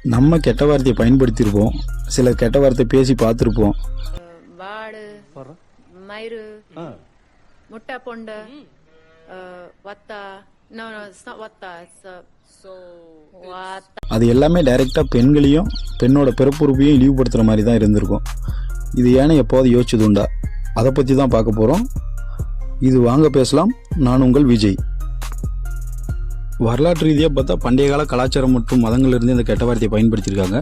நம்ம கெட்ட வார்த்தையை பயன்படுத்தியிருப்போம், சில கெட்ட வார்த்தை பேசி பார்த்துருப்போம். வாடு, மயிறு, முட்டை பொண்ட, Vadda, no, it's not Vadda, it's வாத்தா. அது எல்லாமே டைரெக்டாக பெண்களையும் பெண்ணோட பிறப்புறுப்பையும் இழிவுபடுத்துகிற மாதிரி தான் இருந்திருக்கும். இது ஏன்னு எப்போது யோசிச்சது உண்டா? அதை பற்றி தான் பார்க்க போகிறோம். இது வாங்க பேசலாம். நான் உங்கள் விஜய். வரலாற்று ரீதியாக பார்த்தா பண்டைய கால கலாச்சாரம் மற்றும் மதங்கள்லேருந்து இந்த கெட்ட வார்த்தையை பயன்படுத்தியிருக்காங்க.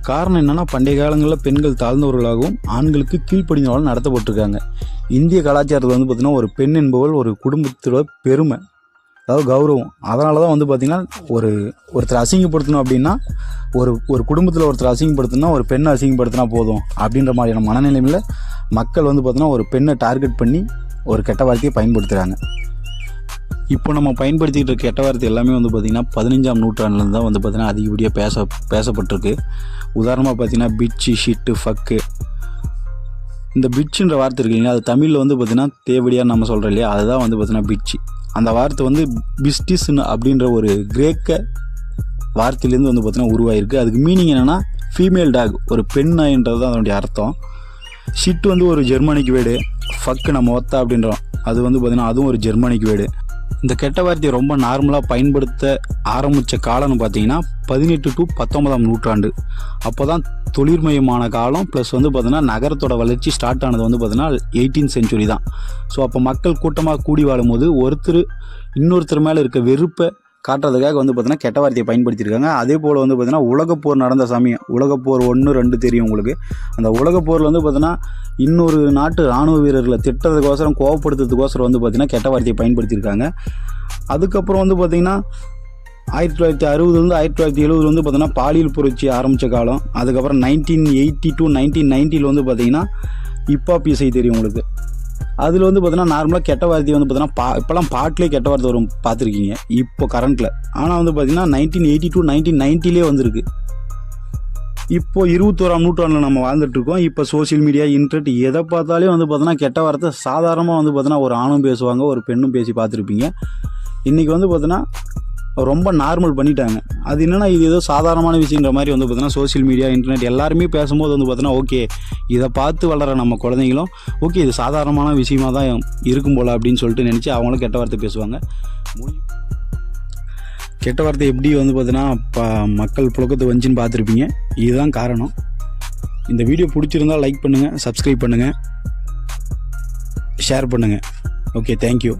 காரணம் என்னென்னா, பண்டைய காலங்களில் பெண்கள் தாழ்ந்தவர்களாகவும் ஆண்களுக்கு கீழ்ப்படிந்தவர்களும் நடத்தப்பட்டிருக்காங்க. இந்திய கலாச்சாரத்தில் வந்து பார்த்திங்கன்னா, ஒரு பெண் என்பவள் ஒரு குடும்பத்தோட பெருமை, அதாவது கௌரவம். அதனால தான் வந்து பார்த்திங்கன்னா, ஒருத்தர் அசிங்கப்படுத்தணும் அப்படின்னா, ஒரு குடும்பத்தில் ஒருத்தர் அசிங்கப்படுத்தணும்னா ஒரு பெண்ணை அசிங்கப்படுத்தினா போதும் அப்படின்ற மாதிரியான மனநிலைமையில் மக்கள் வந்து பார்த்திங்கன்னா ஒரு பெண்ணை டார்கெட் பண்ணி ஒரு கெட்ட வார்த்தையை பயன்படுத்துகிறாங்க. இப்போ நம்ம பயன்படுத்திக்கிட்டு இருக்க கெட்ட வார்த்தை எல்லாமே வந்து பார்த்திங்கன்னா 15ஆம் நூற்றாண்டுலேருந்து தான் வந்து பார்த்திங்கன்னா அதிகப்படியாக பேசப்பட்டிருக்கு. உதாரணமாக பார்த்திங்கன்னா பிட்சு, ஷிட்டு, ஃபக்கு. இந்த பிட்சுன்ற வார்த்தை இருக்கு இல்லைங்களா, அது தமிழில் வந்து பார்த்திங்கன்னா தேவடியாக நம்ம சொல்கிறோம் இல்லையா, அதுதான் வந்து பார்த்திங்கன்னா பிட்சு. அந்த வார்த்தை வந்து பிஸ்டிஸ்னு அப்படின்ற ஒரு கிரேக்க வார்த்தையிலேருந்து வந்து பார்த்திங்கன்னா உருவாயிருக்கு. அதுக்கு மீனிங் என்னென்னா ஃபீமேல் டாக், ஒரு பெண் நாயின்றது தான் அதனுடைய அர்த்தம். ஷிட் வந்து ஒரு ஜெர்மனிக் வேர்டு. ஃபக்கு நம்ம ஒத்தா அப்படின்றோம், அது வந்து பார்த்திங்கன்னா அதுவும் ஒரு ஜெர்மனிக் வேர்டு. இந்த கெட்ட வார்த்தையை ரொம்ப நார்மலாக பயன்படுத்த ஆரம்பித்த காலம்னு பார்த்தீங்கன்னா 18 to 19ஆம் நூற்றாண்டு. அப்போ தான் தொழில்மயமான காலம். ப்ளஸ் வந்து பார்த்தீங்கன்னா நகரத்தோட வளர்ச்சி ஸ்டார்ட் ஆனது வந்து பார்த்தீங்கன்னா 18th century தான். ஸோ அப்போ மக்கள் கூட்டமாக கூடி வாழும்போது ஒருத்தர் இன்னொருத்தர் மேலே இருக்க வெறுப்பை காட்டுறதுக்காக வந்து பார்த்தீங்கன்னா கெட்ட வார்த்தையை பயன்படுத்தியிருக்காங்க. அதே போல் வந்து பார்த்தீங்கன்னா உலகப்போர் நடந்த சமயம், உலகப்போர் 1, 2 தெரியும் உங்களுக்கு. அந்த உலகப்போரில் வந்து பார்த்தீங்கன்னா இன்னொரு நாட்டு இராணுவ வீரர்களை திட்டுறதுக்கோசரம், கோவப்படுத்துறதுக்கோசரம் வந்து பார்த்தீங்கன்னா கெட்ட வார்த்தையை பயன்படுத்தியிருக்காங்க. அதுக்கப்புறம் வந்து பார்த்தீங்கன்னா 1960 1970 வந்து பார்த்தீங்கன்னா பாலியல் புரட்சி ஆரம்பித்த காலம். அதுக்கப்புறம் 1980 to 1990 வந்து பார்த்தீங்கன்னா ஹிப்ஹாப் இசை தெரியும் உங்களுக்கு. அதில் வந்து பார்த்தீங்கன்னா நார்மலாக கெட்ட வார்த்தையை வந்து பார்த்தீங்கன்னா இப்போலாம் பாட்டிலே கெட்ட வார்த்தை வரும் பார்த்துருக்கீங்க இப்போ கரண்ட்டில். ஆனால் வந்து பார்த்தீங்கன்னா 1980 to 1990 வந்திருக்கு. இப்போ 21ஆம் நூற்றாண்டில் நம்ம வாழ்ந்துட்டுருக்கோம். இப்போ சோசியல் மீடியா, இன்டர்நெட் எதை பார்த்தாலே வந்து பார்த்தீங்கன்னா கெட்ட வார்த்தை சாதாரணமாக வந்து பார்த்தீங்கன்னா ஒரு ஆணும் பேசுவாங்க, ஒரு பெண்ணும் பேசி பார்த்துருப்பீங்க. இன்றைக்கி வந்து பார்த்தீங்கன்னா ரொம்ப நார்மல் பண்ணிட்டாங்க. அது என்னென்னா இது ஏதோ சாதாரணமான விஷயங்கிற மாதிரி வந்து பார்த்தீங்கன்னா சோசியல் மீடியா, இன்டர்நெட் எல்லாருமே பேசும்போது வந்து பார்த்தீங்கன்னா ஓகே, இதை பார்த்து வளர நம்ம குழந்தைங்களும் ஓகே இது சாதாரணமான விஷயமாக தான் இருக்கும் போல் அப்படின்னு சொல்லிட்டு நினச்சி அவங்களும் கெட்ட வார்த்தை பேசுவாங்க. கெட்ட வார்த்தை எப்படி வந்து பார்த்தீங்கன்னா மக்கள் புழக்கத்தை வந்துச்சின்னு பார்த்துருப்பீங்க. இதுதான் காரணம். இந்த வீடியோ பிடிச்சிருந்தால் லைக் பண்ணுங்கள், சப்ஸ்கிரைப் பண்ணுங்கள், ஷேர் பண்ணுங்கள். Okay, thank you.